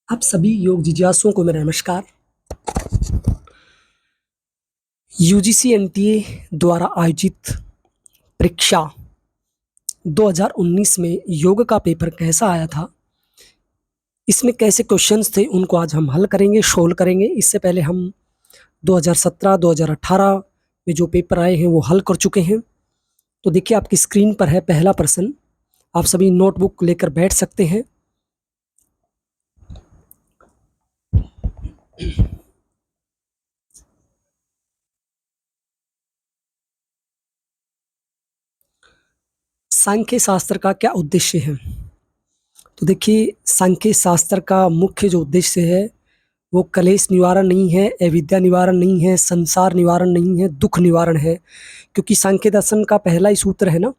आप सभी योग जिज्ञासुओं को मेरा नमस्कार। यूजीसी एनटीए द्वारा आयोजित परीक्षा 2019 में योग का पेपर कैसा आया था, इसमें कैसे क्वेश्चंस थे, उनको आज हम हल करेंगे, सोल्व करेंगे। इससे पहले हम 2017, 2018 में जो पेपर आए हैं वो हल कर चुके हैं। तो देखिए आपकी स्क्रीन पर है पहला प्रश्न। आप सभी नोटबुक लेकर बैठ सकते हैं। सांख्य शास्त्र का क्या उद्देश्य है? तो देखिए सांख्य शास्त्र का मुख्य जो उद्देश्य है वो कलेश निवारण नहीं है, अविद्या निवारण नहीं है, संसार निवारण नहीं है, दुख निवारण है। क्योंकि सांख्य दर्शन का पहला ही सूत्र है ना,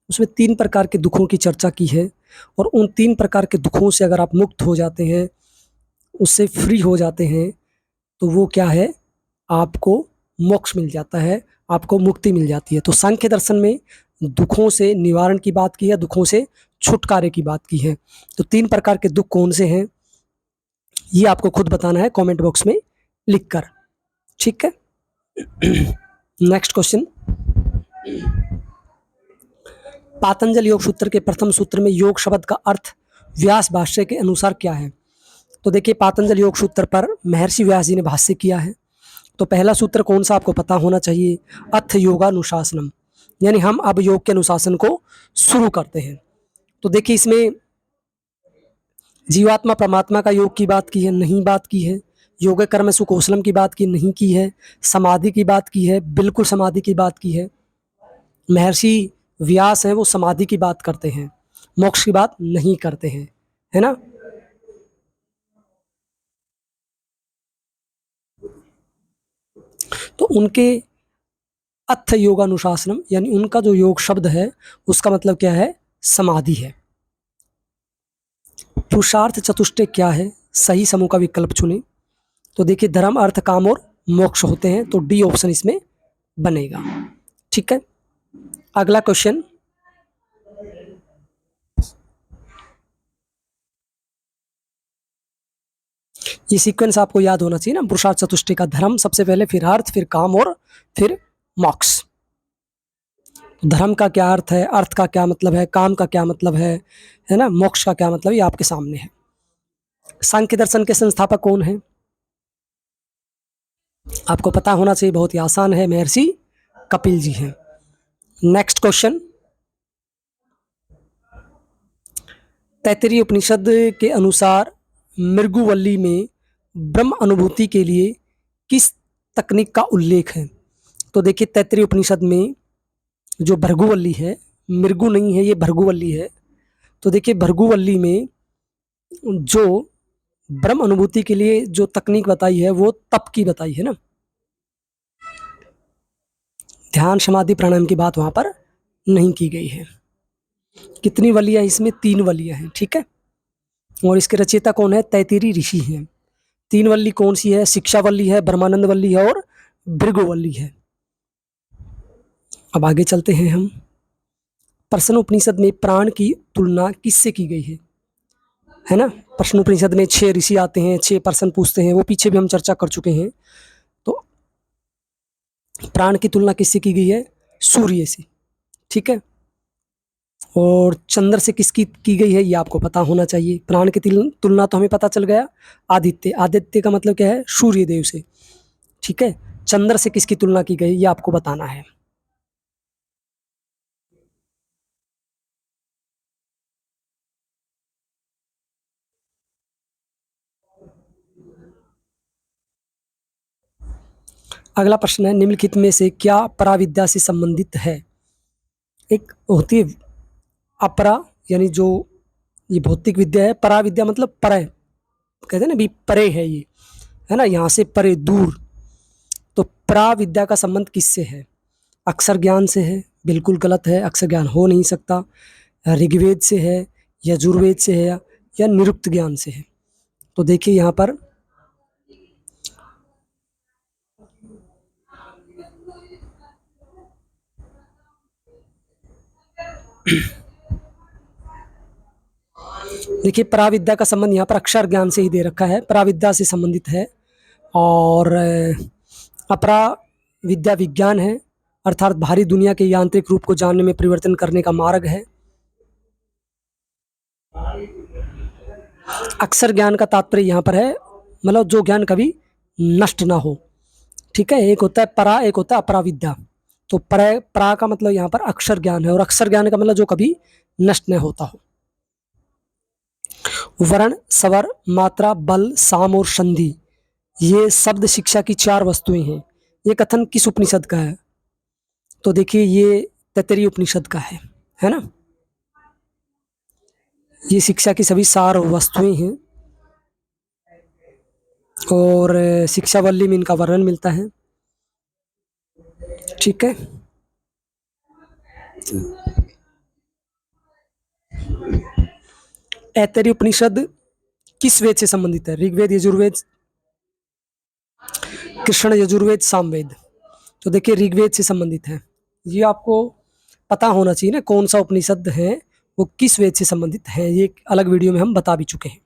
उसमें 3 प्रकार के दुखों की चर्चा की है। और उन 3 प्रकार के दुखों से अगर आप मुक्त हो जाते हैं, उससे फ्री हो जाते हैं, तो वो क्या है, आपको मोक्ष मिल जाता है, आपको मुक्ति मिल जाती है। तो सांख्य दर्शन में दुखों से निवारण की बात की है, दुखों से छुटकारे की बात की है। तो 3 प्रकार के दुख कौन से हैं, ये आपको खुद बताना है कमेंट बॉक्स में लिखकर। ठीक है। Next question. पातंजल योग सूत्र के प्रथम सूत्र में योग शब्द का अर्थ व्यास भाष्य के अनुसार क्या है? तो देखिए पातंजल योग सूत्र पर महर्षि व्यास जी ने भाष्य किया है। तो पहला सूत्र कौन सा आपको पता होना चाहिए, अथ योगानुशासनम, यानी हम अब योग के अनुशासन को शुरू करते हैं। तो देखिए इसमें जीवात्मा परमात्मा का योग की बात की है, नहीं बात की है। योग कर्म सुकौशलम की बात की नहीं की है। समाधि की बात की है, बिल्कुल समाधि की बात की है। महर्षि व्यास हैं वो समाधि की बात करते हैं, मोक्ष की बात नहीं करते हैं, है ना। तो उनके अथ योगानुशासनम यानी उनका जो योग शब्द है उसका मतलब क्या है, समाधि है। पुरुषार्थ चतुष्टय क्या है, सही समूह का विकल्प चुने। तो देखिए धर्म अर्थ काम और मोक्ष होते हैं, तो डी ऑप्शन इसमें बनेगा। ठीक है। अगला क्वेश्चन। ये सीक्वेंस आपको याद होना चाहिए ना, पुरुषार्थ चतुष्टय का धर्म सबसे पहले, फिर अर्थ, फिर काम और फिर मोक्ष। धर्म का क्या अर्थ है, अर्थ का क्या मतलब है, काम का क्या मतलब है ना, मोक्ष का क्या मतलब, ये आपके सामने है। सांख्य दर्शन के संस्थापक कौन है, आपको पता होना चाहिए, बहुत ही आसान है, महर्षि कपिल जी हैं। Next question. तैत्तिरीय उपनिषद के अनुसार मृगुवल्ली में ब्रह्म अनुभूति के लिए किस तकनीक का उल्लेख है? तो देखिए तैत्तिरीय उपनिषद में जो भृगुवल्ली है, मृगु नहीं है, ये भृगुवल्ली है। तो देखिए भृगुवल्ली में जो ब्रह्म अनुभूति के लिए जो तकनीक बताई है वो तप की बताई है ना। ध्यान समाधि प्राणायाम की बात वहां पर नहीं की गई है। कितनी वलियां इसमें, 3 वलियां हैं। ठीक है। और इसके रचयिता कौन है, तैतिरी ऋषि हैं। 3 वल्ली कौन सी है, शिक्षा वल्ली है, ब्रह्मानंद वल्ली है और भृगुवल्ली है। अब आगे चलते हैं हम। प्रश्न उपनिषद में प्राण की तुलना किससे की गई है ना। प्रश्न उपनिषद में 6 ऋषि आते हैं, 6 प्रश्न पूछते हैं, वो पीछे भी हम चर्चा कर चुके हैं। तो प्राण की तुलना किससे की गई है, सूर्य से। ठीक है। और चंद्र से किसकी की गई है, ये आपको पता होना चाहिए। प्राण की तुलना तो हमें पता चल गया, आदित्य, आदित्य का मतलब क्या है, सूर्य देव से। ठीक है। चंद्र से किसकी तुलना की गई, ये आपको बताना है। अगला प्रश्न है, निम्नलिखित में से क्या पराविद्या से संबंधित है? एक होती है अपरा, यानी जो ये भौतिक विद्या है, पराविद्या मतलब परे, कहते हैं ना भी परे है ये, है ना, यहाँ से परे, दूर। तो पराविद्या का संबंध किससे है? अक्षर ज्ञान से है, बिल्कुल गलत है, अक्षर ज्ञान हो नहीं सकता। ऋग्वेद से है, यजुर्वेद से है, या निरुक्त ज्ञान से है। तो देखिए यहाँ पर देखिए पराविद्या का संबंध यहाँ पर अक्षर ज्ञान से ही दे रखा है, पराविद्या से संबंधित है। और अपरा विद्या विज्ञान है, अर्थात बाहरी दुनिया के यांत्रिक रूप को जानने में परिवर्तन करने का मार्ग है। अक्षर ज्ञान का तात्पर्य यहाँ पर है मतलब जो ज्ञान कभी नष्ट ना हो। ठीक है, एक होता है परा, एक होता है अपरा विद्या। तो परा का मतलब यहाँ पर अक्षर ज्ञान है, और अक्षर ज्ञान का मतलब जो कभी नष्ट न होता हो। वर्ण, स्वर, मात्रा, बल, साम और संधि, ये शब्द शिक्षा की 4 वस्तुएं हैं। ये कथन किस उपनिषद का है? तो देखिए ये तैत्तिरीय उपनिषद का है ना। ये शिक्षा की सभी 4 वस्तुएं हैं, और शिक्षावल्ली में इनका वर्णन मिलता है। ठीक है, ऐतरेय उपनिषद किस वेद से संबंधित है? ऋग्वेद, यजुर्वेद, कृष्ण यजुर्वेद, सामवेद। तो देखिए ऋग्वेद से संबंधित है। ये आपको पता होना चाहिए ना कौन सा उपनिषद है वो किस वेद से संबंधित है, ये एक अलग वीडियो में हम बता भी चुके हैं।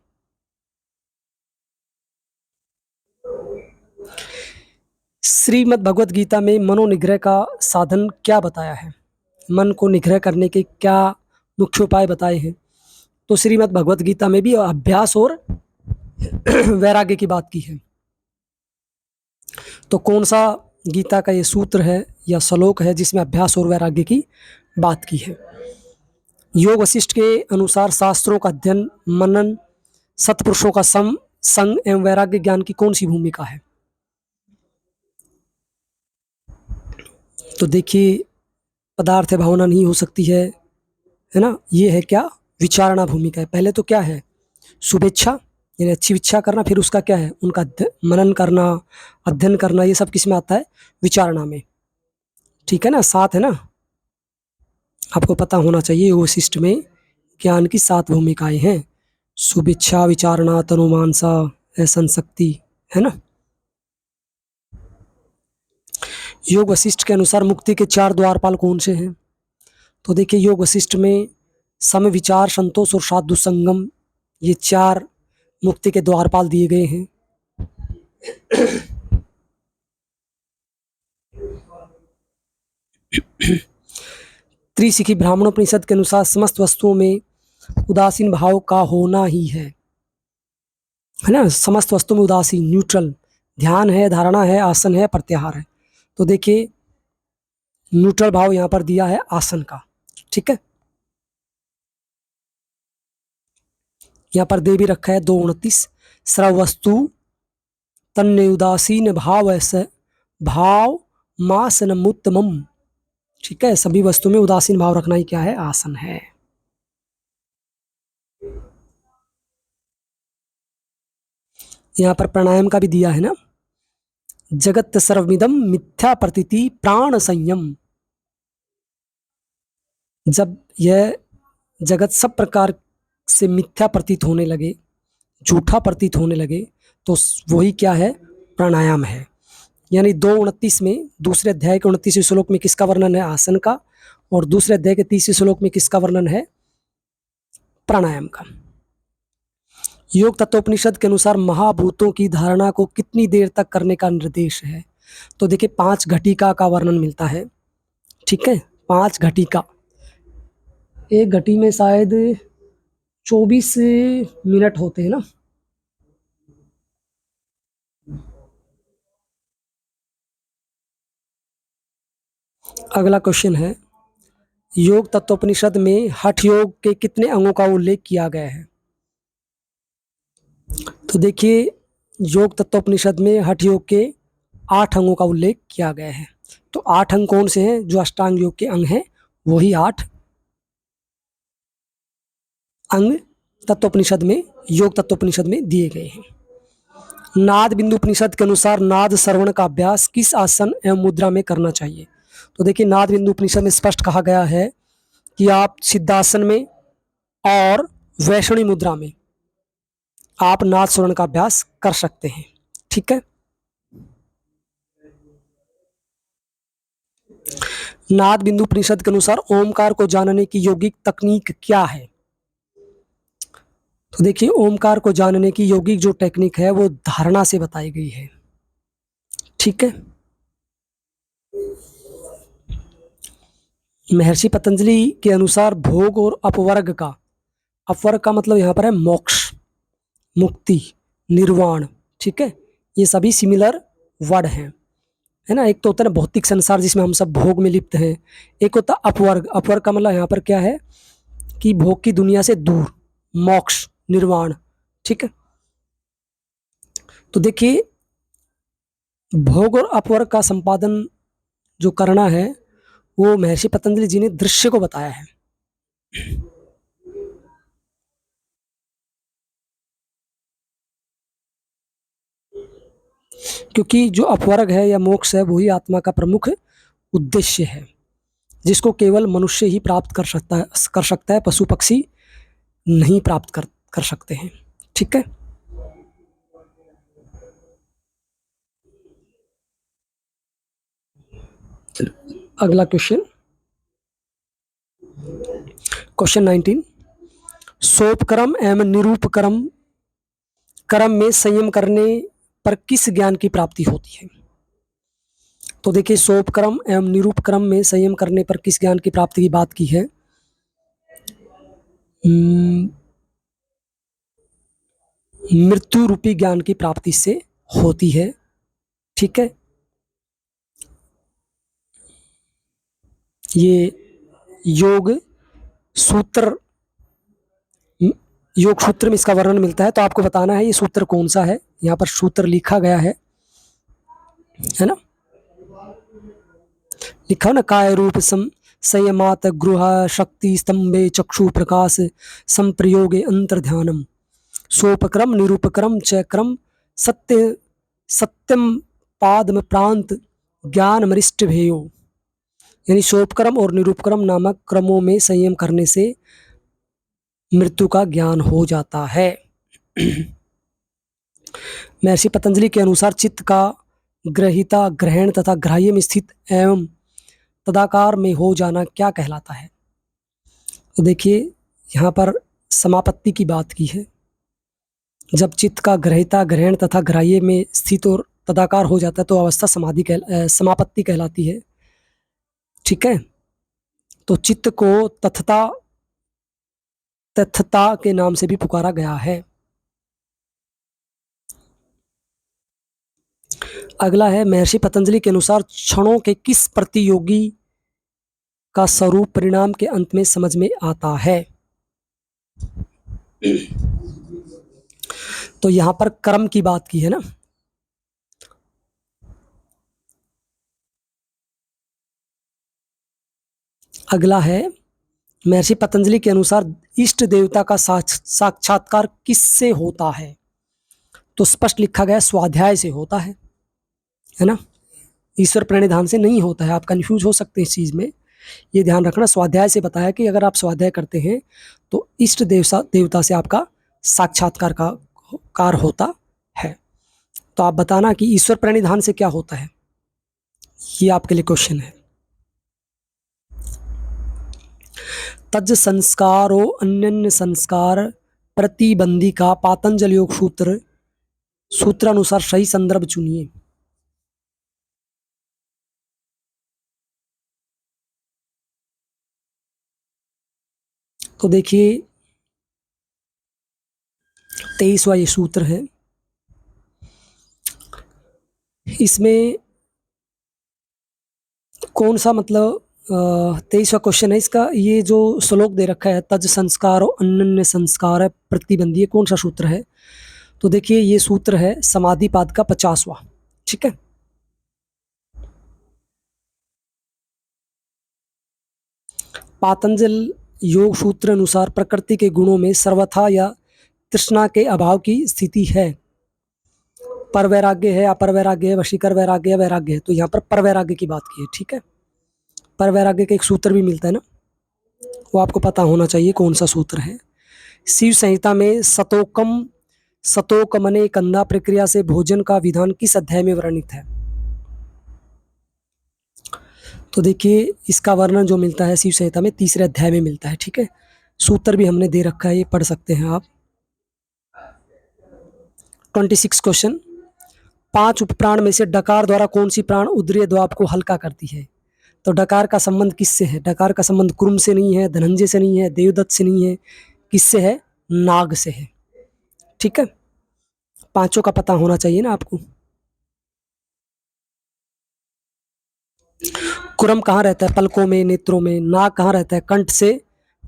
श्रीमद् भगवत गीता में मनोनिग्रह का साधन क्या बताया है? मन को निग्रह करने के क्या मुख्य उपाय बताए हैं? तो श्रीमद् भगवत गीता में भी अभ्यास और वैराग्य की बात की है। तो कौन सा गीता का ये सूत्र है या श्लोक है जिसमें अभ्यास और वैराग्य की बात की है? योग वशिष्ठ के अनुसार शास्त्रों का अध्ययन, मनन, सत्पुरुषों का संग एवं वैराग्य ज्ञान की कौन सी भूमिका है? तो देखिए पदार्थ भावना नहीं हो सकती है ना। ये है क्या? विचारणा भूमिका है। पहले तो क्या है? शुभेच्छा यानी अच्छी इच्छा करना, फिर उसका क्या है? उनका मनन करना, अध्ययन करना, ये सब किस में आता है? विचारणा में। ठीक है ना, 7 है ना, आपको पता होना चाहिए। योग वशिष्ठ में ज्ञान की 7 भूमिकाएं हैं। शुभेच्छा, विचारणा, तनुमानसा, ऐसन शक्ति, है ना। योग वशिष्ठ के अनुसार मुक्ति के 4 द्वारपाल कौन से हैं? तो देखिए योग वशिष्ठ में सम विचार, संतोष और साधु संगम, ये 4 मुक्ति के द्वारपाल दिए गए हैं। त्रिशिखी ब्राह्मणोपनिषद के अनुसार समस्त वस्तुओं में उदासीन भाव का होना ही है ना। समस्त वस्तुओं में उदासीन, न्यूट्रल, ध्यान है, धारणा है, आसन है, प्रत्याहार है। तो देखिए न्यूट्रल भाव यहाँ पर दिया है आसन का। ठीक है, यहाँ पर दे भी रखा है 2:29, सर्वस्तु तन्ने उदासीन भाव ऐसे भाव मासनमुत्तमम। ठीक है, सभी वस्तु में उदासीन भाव रखना ही क्या है? आसन है। यहाँ पर प्राणायाम का भी दिया है ना। जगत सर्वमिदम मिथ्या प्रतीति प्राण संयम। जब यह जगत सब प्रकार से मिथ्या प्रतीत होने लगे, झूठा प्रतीत होने लगे, तो वही क्या है? प्राणायाम है। यानी 2:29 में, दूसरे अध्याय के 29वें श्लोक में किसका वर्णन है? आसन का। और दूसरे अध्याय के 30वें श्लोक में किसका वर्णन है? प्राणायाम का। योग तत्वोपनिषद के अनुसार महाभूतों की धारणा को कितनी देर तक करने का निर्देश है? तो देखिए 5 घटिका का वर्णन मिलता है। ठीक है, 5 घटिका, एक घटी में शायद 24 मिनट होते हैं ना। अगला क्वेश्चन है, योग तत्वोपनिषद में हठ योग के कितने अंगों का उल्लेख किया गया है? तो देखिए योग तत्वोपनिषद में हठ योग के 8 अंगों का उल्लेख किया गया है। तो 8 अंग कौन से हैं? जो अष्टांग योग के अंग हैं वही 8 अंग तत्वोपनिषद में, योग तत्वोपनिषद में दिए गए हैं। नाद बिंदु उपनिषद के अनुसार नाद श्रवण का अभ्यास किस आसन एवं मुद्रा में करना चाहिए? तो देखिए नाद बिंदु उपनिषद में स्पष्ट कहा गया है कि आप सिद्धासन में और वैष्णवी मुद्रा में आप नाद श्रवण का अभ्यास कर सकते हैं। ठीक है, नाद बिंदु उपनिषद के अनुसार ओमकार को जानने की योगिक तकनीक क्या है? तो देखिए ओमकार को जानने की यौगिक जो टेक्निक है वो धारणा से बताई गई है। ठीक है। महर्षि पतंजलि के अनुसार भोग और अपवर्ग का मतलब यहाँ पर है मोक्ष, मुक्ति, निर्वाण। ठीक है, ये सभी सिमिलर वर्ड हैं, है ना। एक तो होता है ना भौतिक संसार जिसमें हम सब भोग में लिप्त हैं, एक होता है अपवर्ग। अपवर्ग का मतलब यहाँ पर क्या है कि भोग की दुनिया से दूर, मोक्ष, निर्वाण। ठीक है, तो देखिए भोग और अपवर्ग का संपादन जो करना है वो महर्षि पतंजलि जी ने दृश्य को बताया है। क्योंकि जो अपवर्ग है या मोक्ष है वही आत्मा का प्रमुख उद्देश्य है, जिसको केवल मनुष्य ही प्राप्त कर सकता है, पशु पक्षी नहीं प्राप्त कर सकते हैं। ठीक है, अगला क्वेश्चन, क्वेश्चन 19। सोपक्रम एवं निरूपक्रम कर्म में संयम करने पर किस ज्ञान की प्राप्ति होती है? तो देखिए सोपक्रम एवं निरूपक्रम में संयम करने पर किस ज्ञान की प्राप्ति की बात की है? मृत्यु रूपी ज्ञान की प्राप्ति से होती है। ठीक है, ये योग सूत्र में इसका वर्णन मिलता है, तो आपको बताना है ये सूत्र कौन सा है। यहाँ पर सूत्र लिखा गया है ना, लिखा ना, काय रूप संयमात गृह शक्ति स्तंभे चक्षु प्रकाश संप्रयोगे अंतर्ध्यानम सोपक्रम निरूपक्रम च क्रम सत्यम पादम प्रांत ज्ञान मरिष्ट भेयो। यानी सोपक्रम और निरूपक्रम नामक क्रमों में संयम करने से मृत्यु का ज्ञान हो जाता है। महर्षि पतंजलि के अनुसार चित्त का ग्रहिता, ग्रहण तथा ग्राह्य में स्थित एवं तदाकार में हो जाना क्या कहलाता है? तो देखिए यहाँ पर समापत्ति की बात की है। जब चित्त का ग्रहिता, ग्रहण तथा ग्राह्य में स्थित और तदाकार हो जाता है तो अवस्था समापत्ति कहलाती है। ठीक है, तो चित्त को तथता के नाम से भी पुकारा गया है। अगला है, महर्षि पतंजलि के अनुसार क्षणों के किस प्रतियोगी का स्वरूप परिणाम के अंत में समझ में आता है? तो यहां पर कर्म की बात की है ना। अगला है, महर्षि पतंजलि के अनुसार इष्ट देवता का साक्षात्कार किससे होता है? तो स्पष्ट लिखा गया स्वाध्याय से होता है ना, ईश्वर प्रणिधान से नहीं होता है। आप कंफ्यूज हो सकते हैं इस चीज में, ये ध्यान रखना। स्वाध्याय से बताया कि अगर आप स्वाध्याय करते हैं तो इष्ट देवता से आपका साक्षात्कार होता है। तो आप बताना कि ईश्वर प्रणिधान से क्या होता है, ये आपके लिए क्वेश्चन है। तज संस्कारो अन्य संस्कार प्रतिबंधी का पातंजल योग सूत्रानुसार सही संदर्भ चुनिए। तो देखिए 23वां ये सूत्र है, इसमें कौन सा मतलब 23वां क्वेश्चन है इसका। ये जो श्लोक दे रखा है तज संस्कार और अन्य संस्कार प्रतिबंधी, कौन सा सूत्र है? तो देखिए ये सूत्र है समाधिपाद का 50वां। ठीक है, पातंजल योग सूत्र अनुसार प्रकृति के गुणों में सर्वथा या तृष्णा के अभाव की स्थिति है। पर वैराग्य है, अपर वैराग्य है, वशीकर वैराग्य है, वैराग्य है। तो यहाँ पर पर वैराग्य की बात की है। ठीक है, पर वैराग्य का एक सूत्र भी मिलता है ना, वो आपको पता होना चाहिए कौन सा सूत्र है। शिव संहिता में सतोकमने कंधा प्रक्रिया से भोजन का विधान किस अध्याय में वर्णित है? तो देखिए इसका वर्णन जो मिलता है शिव संहिता में 3रे अध्याय में मिलता है। ठीक है, सूत्र भी हमने दे रखा है, ये पढ़ सकते हैं आप। 26 क्वेश्चन, 5 उपप्राण में से डकार द्वारा कौन सी प्राण उदरीय द्वाब को हल्का करती है? तो डकार का संबंध किससे है? डकार का संबंध कुर्म से नहीं है, धनंजय से नहीं है, देवदत्त से नहीं है, किससे है? नाग से है। ठीक है, पांचों का पता होना चाहिए ना आपको। कुरम कहाँ रहता है? पलकों में, नेत्रों में। नाग कहाँ रहता है? कंठ से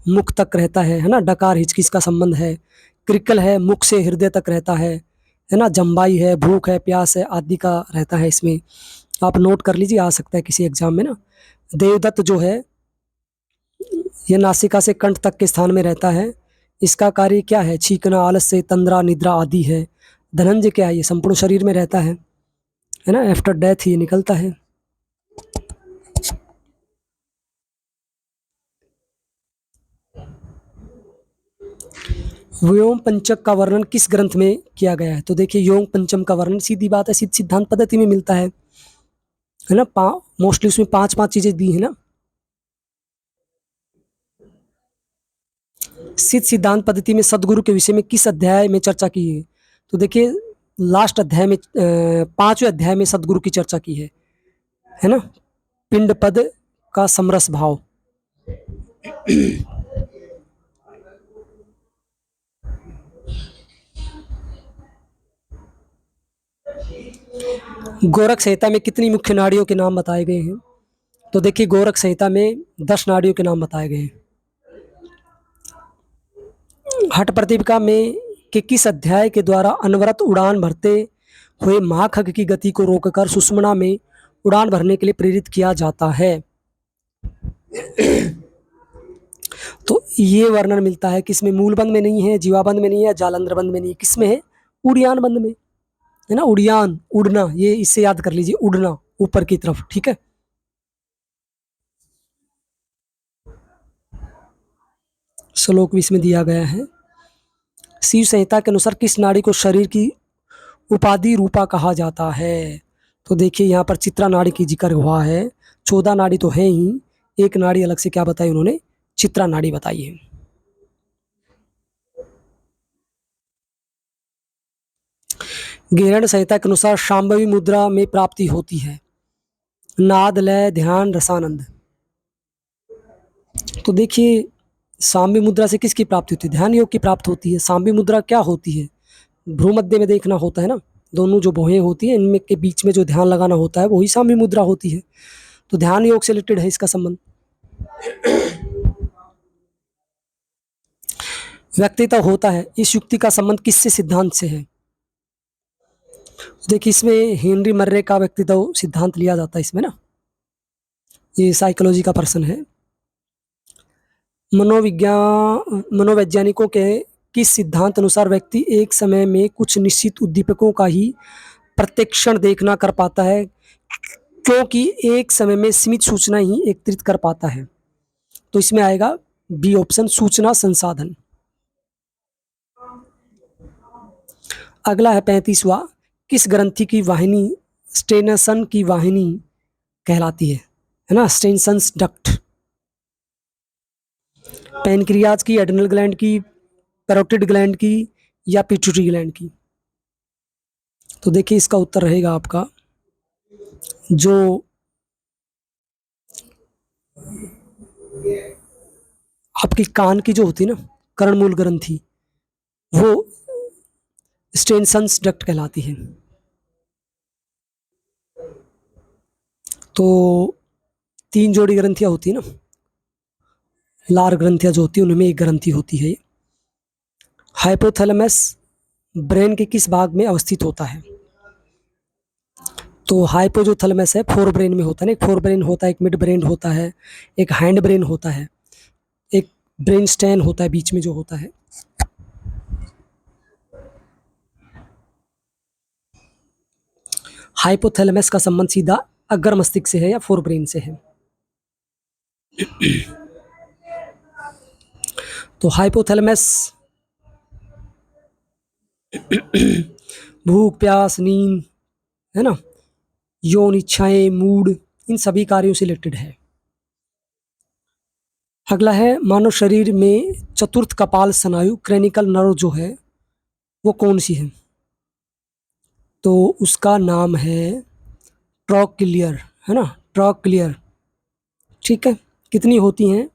मुख तक रहता है ना। डकार हिचकी का संबंध है। क्रिकल है, मुख से हृदय तक रहता है ना। जम्बाई है, भूख है, प्यास है आदि का रहता है इसमें। आप नोट कर लीजिए, आ सकता है किसी एग्जाम में ना। देवदत्त जो है ये नासिका से कंठ तक के स्थान में रहता है। इसका कार्य क्या है? छींकना, आलस्य, तंद्रा, निद्रा आदि है। धनंजय क्या है? ये संपूर्ण शरीर में रहता है ना। आफ्टर डेथ ये निकलता है। व्योम पंचक का वर्णन किस ग्रंथ में किया गया है? तो देखिए, योग पंचम का वर्णन सीधी बात है सिद्ध सिद्धांत पद्धति में मिलता है ना। मोस्टली उसमें 5-5 चीजें दी है ना। सिद्ध सिद्धांत पद्धति में सदगुरु के विषय में किस अध्याय में चर्चा की है? तो देखिए, लास्ट अध्याय में 5वें अध्याय में सदगुरु की चर्चा की है ना। पिंड पद का समरस भाव। गोरख संहिता में कितनी मुख्य नाड़ियों के नाम बताए गए हैं? तो देखिए, गोरख संहिता में 10 नाड़ियों के नाम बताए गए हैं। हठ प्रतिपिका में के किस अध्याय के द्वारा अनवरत उड़ान भरते हुए महाखग की गति को रोककर सुषुम्ना में उड़ान भरने के लिए प्रेरित किया जाता है? तो ये वर्णन मिलता है किसमें? मूलबंध में नहीं है, जीवाबंध में नहीं है, जालंधर बंध में नहीं है, किसमें है? उड़ियान बंध में है ना। उड़ियान, उड़ना, ये इससे याद कर लीजिए, उड़ना ऊपर की तरफ। ठीक है, श्लोक भी इसमें दिया गया है। शिव संहिता के अनुसार किस नाड़ी को शरीर की उपाधि रूपा कहा जाता है? तो देखिए, यहाँ पर चित्रा नाड़ी की जिक्र हुआ है। 14 नाड़ी तो है ही, एक नाड़ी अलग से क्या बताई उन्होंने? चित्रा नाड़ी बताई है। गैरण संहिता के अनुसार शांभवी मुद्रा में प्राप्ति होती है नाद, लय, ध्यान, रसानंद। तो देखिए, शांभवी मुद्रा से किसकी प्राप्ति होती है? ध्यान योग की प्राप्ति होती है। शांभवी मुद्रा क्या होती है? भ्रूमध्य में देखना होता है ना, दोनों जो भौहें होती है इनमें के बीच में जो ध्यान लगाना होता है वही शांभवी मुद्रा होती है। तो ध्यान योग से रिलेटेड है इसका संबंध। व्यक्तित्व होता है, इस युक्ति का संबंध किससे सिद्धांत से है? देखिए, इसमें हेनरी मर्रे का व्यक्तित्व सिद्धांत लिया जाता है इसमें ना। ये साइकोलॉजी का पर्सन है। मनोवैज्ञानिकों के किस सिद्धांत अनुसार व्यक्ति एक समय में कुछ निश्चित उद्दीपकों का ही प्रत्यक्षण देखना कर पाता है, क्योंकि एक समय में सीमित सूचना ही एकत्रित कर पाता है? तो इसमें आएगा बी ऑप्शन, सूचना संसाधन। अगला है 35वां, किस ग्रंथि की वाहिनी स्टेनसन की वाहिनी कहलाती है ना। स्टेनसन्स डक्ट। पैनक्रियाज की, एड्रिनल ग्लैंड की, पैरोटिड ग्लैंड की, या पिट्यूटरी ग्लैंड की? तो देखिए, इसका उत्तर रहेगा आपका जो आपकी कान की जो होती है ना, कर्णमूल ग्रंथि, वो स्टेनसन्स डक्ट कहलाती है। तो 3 जोड़ी ग्रंथियां होती है ना, लार ग्रंथियां जो होती है उनमें एक ग्रंथि होती है। हाइपोथैलेमस ब्रेन के किस भाग में अवस्थित होता है? तो हाइपो जो थैलेमस है फोर ब्रेन में होता है ना। एक फोर ब्रेन होता है, एक मिड ब्रेन होता है, एक हैंड ब्रेन होता है, एक ब्रेन स्टेन होता है बीच में जो होता है। हाइपोथैलेमस का संबंध सीधा अग्र मस्तिष्क से है या फोर ब्रेन से है? तो हाइपोथैलेमस भूख, प्यास, नींद, है ना, यौन इच्छाएं, मूड, इन सभी कार्यों से रिलेटेड है। अगला है, मानव शरीर में चतुर्थ कपाल स्नायु क्रेनिकल नर्व जो है वो कौन सी है? तो उसका नाम है ट्रॉक्लियर, है ना, ट्रॉक्लियर। ठीक है, कितनी होती हैं?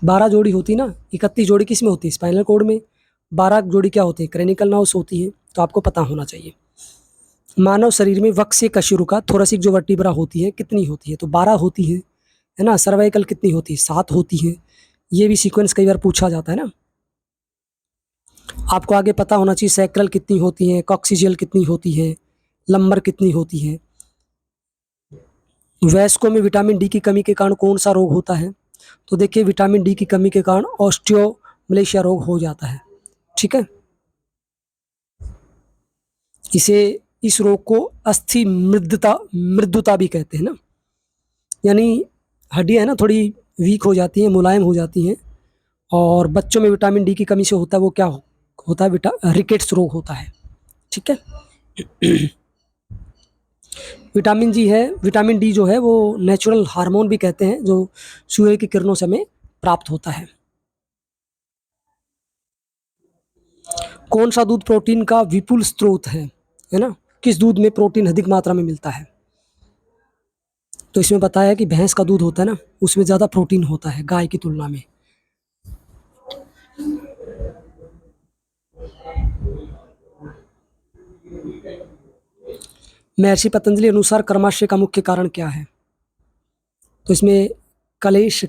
12 जोड़ी होती ना, 31 जोड़ी किस में होती है? स्पाइनल कॉर्ड में। 12 जोड़ी क्या होती है? क्रेनिकल नर्व्स होती हैं। तो आपको पता होना चाहिए। मानव शरीर में वक्ष कशेरुका थोरैसिक जो वर्टिब्रा होती है कितनी होती है? तो 12 होती है ना। सर्वाइकल कितनी होती है? 7 होती है। ये भी सीक्वेंस कई बार पूछा जाता है ना। आपको आगे पता होना चाहिए सैक्रल कितनी होती है, कॉक्सिजियल कितनी होती है, लंबर कितनी होती है। वयस्कों में विटामिन डी की कमी के कारण कौन सा रोग होता है? तो देखिए, विटामिन डी की कमी के कारण ऑस्टियोमलेशिया रोग हो जाता है। ठीक है, इस रोग को अस्थि मृदुता भी कहते हैं ना। यानी हड्डियां है ना थोड़ी वीक हो जाती हैं, मुलायम हो जाती हैं। और बच्चों में विटामिन डी की कमी से होता है वो क्या होता है? रिकेट्स रोग होता है। ठीक है। विटामिन डी जो है वो नेचुरल हार्मोन भी कहते हैं, जो सूर्य की किरणों से हमें प्राप्त होता है। कौन सा दूध प्रोटीन का विपुल स्रोत है ना? किस दूध में प्रोटीन अधिक मात्रा में मिलता है? तो इसमें बताया है कि भैंस का दूध होता है ना, उसमें ज़्यादा प्रोटीन होता है गाय की तुलना में। महर्षि पतंजलि अनुसार कर्माशय का मुख्य कारण क्या है? तो इसमें कलेश,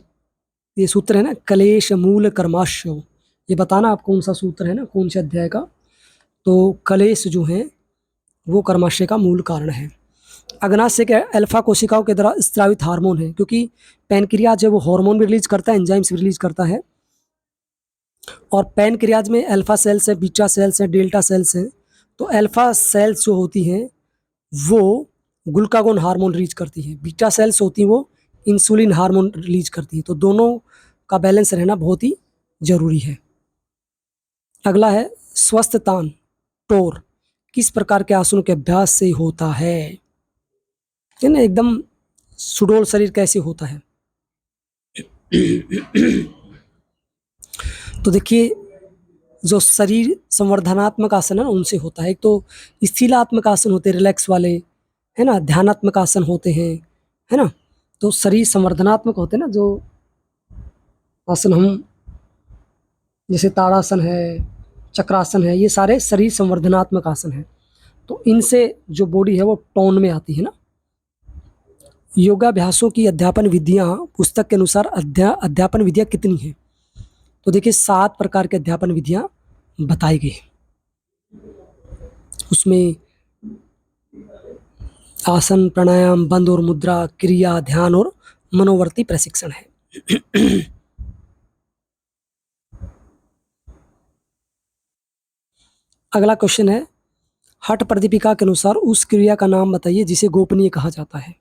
ये सूत्र है ना, कलेश मूल कर्माशय, ये बताना आप कौन सा सूत्र है ना, कौन से अध्याय का। तो कलेश जो है वो कर्माशय का मूल कारण है। अग्नाशय के अल्फा कोशिकाओं के द्वारा स्रावित हार्मोन है, क्योंकि पैनक्रियाज है वो हार्मोन भी रिलीज करता है, एंजाइम्स भी रिलीज करता है। और पैनक्रियाज में अल्फा सेल्स है, बीटा सेल्स है, डेल्टा सेल्स है। तो अल्फा सेल्स जो होती हैं वो ग्लूकागोन हार्मोन रिलीज करती है, बीटा सेल्स होती हैं वो इंसुलिन हार्मोन रिलीज करती है। तो दोनों का बैलेंस रहना बहुत ही जरूरी है। अगला है स्वस्थ तान टोर किस प्रकार के आसनों के अभ्यास से होता है ना, एकदम सुडौल शरीर कैसे होता है? तो देखिए, जो शरीर संवर्धनात्मक आसन है ना उनसे होता है। एक तो स्थिलात्मक आसन होते हैं रिलैक्स वाले, है ना, ध्यानात्मक आसन होते हैं, है ना। तो शरीर संवर्धनात्मक होते हैं ना जो आसन, हम जैसे ताड़ासन है, चक्रासन है, ये सारे शरीर संवर्धनात्मक आसन है। तो इनसे जो बॉडी है वो टोन में आती है ना। योगाभ्यासों की अध्यापन विधियाँ पुस्तक के अनुसार अध्यापन विधियाँ कितनी हैं? तो देखिए 7 प्रकार के अध्यापन विधियाँ बताई गई। उसमें आसन, प्राणायाम, बंद और मुद्रा, क्रिया, ध्यान और मनोवर्ती प्रशिक्षण है। अगला क्वेश्चन है, हठ प्रदीपिका के अनुसार उस क्रिया का नाम बताइए जिसे गोपनीय कहा जाता है।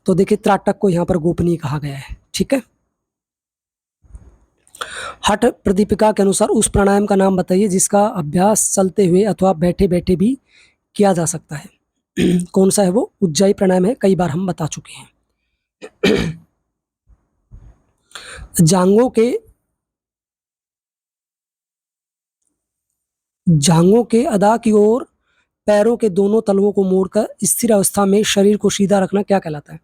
तो देखिए त्राटक को यहाँ पर गोपनीय कहा गया है। ठीक है। हठ प्रदीपिका के अनुसार उस प्राणायाम का नाम बताइए जिसका अभ्यास चलते हुए अथवा बैठे बैठे भी किया जा सकता है। कौन सा है वो? उज्जाई प्राणायाम है, कई बार हम बता चुके हैं। जांघों के अदा की ओर पैरों के दोनों तलवों को मोड़कर स्थिर अवस्था में शरीर को सीधा रखना क्या कहलाता है?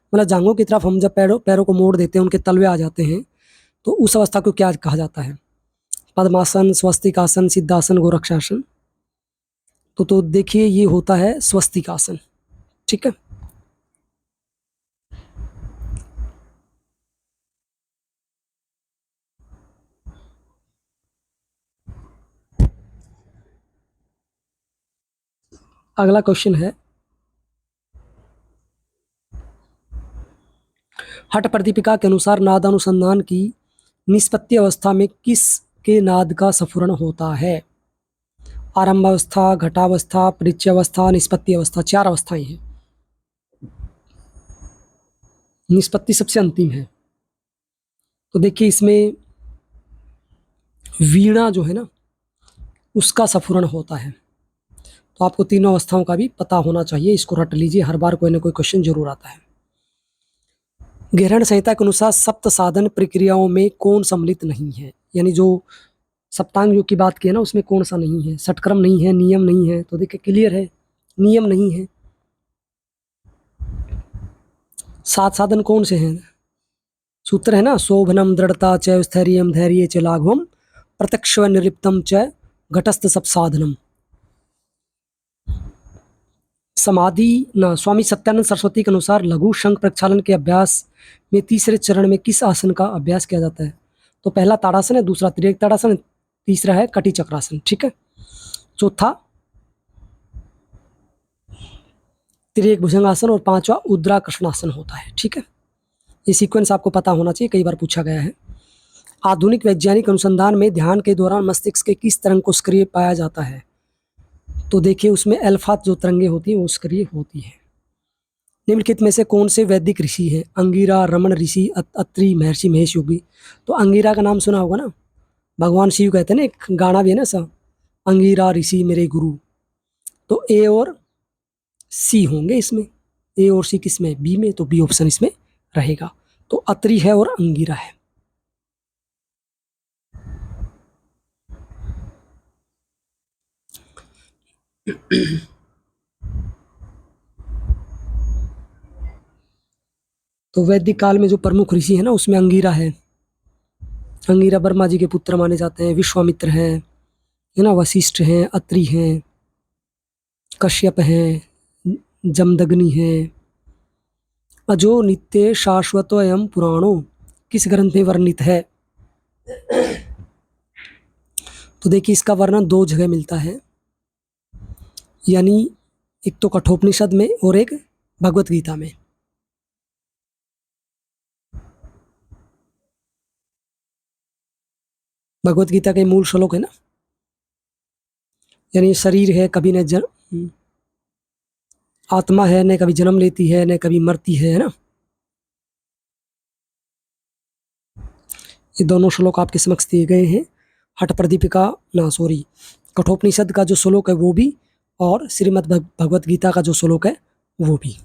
मतलब जांघों की तरफ हम जब पैरों को मोड़ देते हैं, उनके तलवे आ जाते हैं, तो उस अवस्था को क्या कहा जाता है? पद्मासन, स्वस्तिकासन, सिद्धासन, गोरक्षासन। तो देखिए ये होता है स्वस्तिकासन। ठीक है। अगला क्वेश्चन है, हठ प्रदीपिका के अनुसार नादानुसंधान की निष्पत्ति अवस्था में किस के नाद का स्फुरण होता है? आरंभावस्था, घटावस्था, परिचयावस्था, निष्पत्ति अवस्था। 4 अवस्थाएं हैं। निष्पत्ति सबसे अंतिम है। तो देखिए इसमें वीणा जो है ना उसका स्फुरण होता है। तो आपको तीनों अवस्थाओं का भी पता होना चाहिए, इसको रट लीजिए, हर बार कोई ना कोई क्वेश्चन जरूर आता है। ग्रहण संहिता के अनुसार सप्त साधन प्रक्रियाओं में कौन सम्मिलित नहीं है? यानी जो सप्तांग योग की बात की है ना, उसमें कौन सा नहीं है? षटक्रम नहीं है, नियम नहीं है, तो देखिए क्लियर है, नियम नहीं है। 7 साधन कौन से हैं? सूत्र है ना, शोभनम दृढ़ता च स्थैर्यम धैर्य च लाघवम प्रत्यक्ष निलिप्तम च घटस्थ सब साधनम। समाधि न स्वामी सत्यानंद सरस्वती के अनुसार लघु शंख प्रक्षालन के अभ्यास में तीसरे चरण में किस आसन का अभ्यास किया जाता है? तो पहला ताड़ासन है, दूसरा तिर्यक ताड़ासन है, तीसरा है कटी चक्रासन। ठीक है, चौथा तिर्यक भुजंगासन और पांचवा उद्राकर्षणासन होता है। ठीक है, ये सीक्वेंस आपको पता होना चाहिए, कई बार पूछा गया है। आधुनिक वैज्ञानिक अनुसंधान में ध्यान के दौरान मस्तिष्क के किस तरंग को सक्रिय पाया जाता है? तो देखिए उसमें अल्फा जो तरंगे होती हैं वो सक्रिय होती है। निम्नलिखित में से कौन से वैदिक ऋषि हैं? अंगिरा, रमण ऋषि, अत्रि, महर्षि महेश योगी। तो अंगिरा का नाम सुना होगा ना, भगवान शिव कहते हैं ना, एक गाना भी है ना सा, अंगिरा ऋषि मेरे गुरु। तो ए और सी होंगे इसमें, ए और सी किसमें? बी में, तो बी ऑप्शन इसमें रहेगा। तो अत्रि है और अंगिरा है। तो वैदिक काल में जो प्रमुख ऋषि है ना, उसमें अंगिरा है। अंगिरा ब्रह्मा जी के पुत्र माने जाते हैं। विश्वामित्र हैं, है ना, वशिष्ठ हैं, अत्रि हैं, कश्यप हैं, जमदग्नि हैं। अजो नित्य शाश्वत एवं पुराणो किस ग्रंथ में वर्णित है? तो देखिए इसका वर्णन 2 जगह मिलता है, यानी एक तो कठोपनिषद में और एक भगवत गीता में। भगवत गीता के मूल श्लोक है ना, यानी शरीर है कभी न आत्मा है, न कभी जन्म लेती है न कभी मरती है ना। ये दोनों श्लोक आपके समक्ष दिए गए हैं। हठ प्रदीपिका ना सॉरी कठोपनिषद का जो श्लोक है वो भी, और श्रीमद् भगवत गीता का जो श्लोक है वो भी।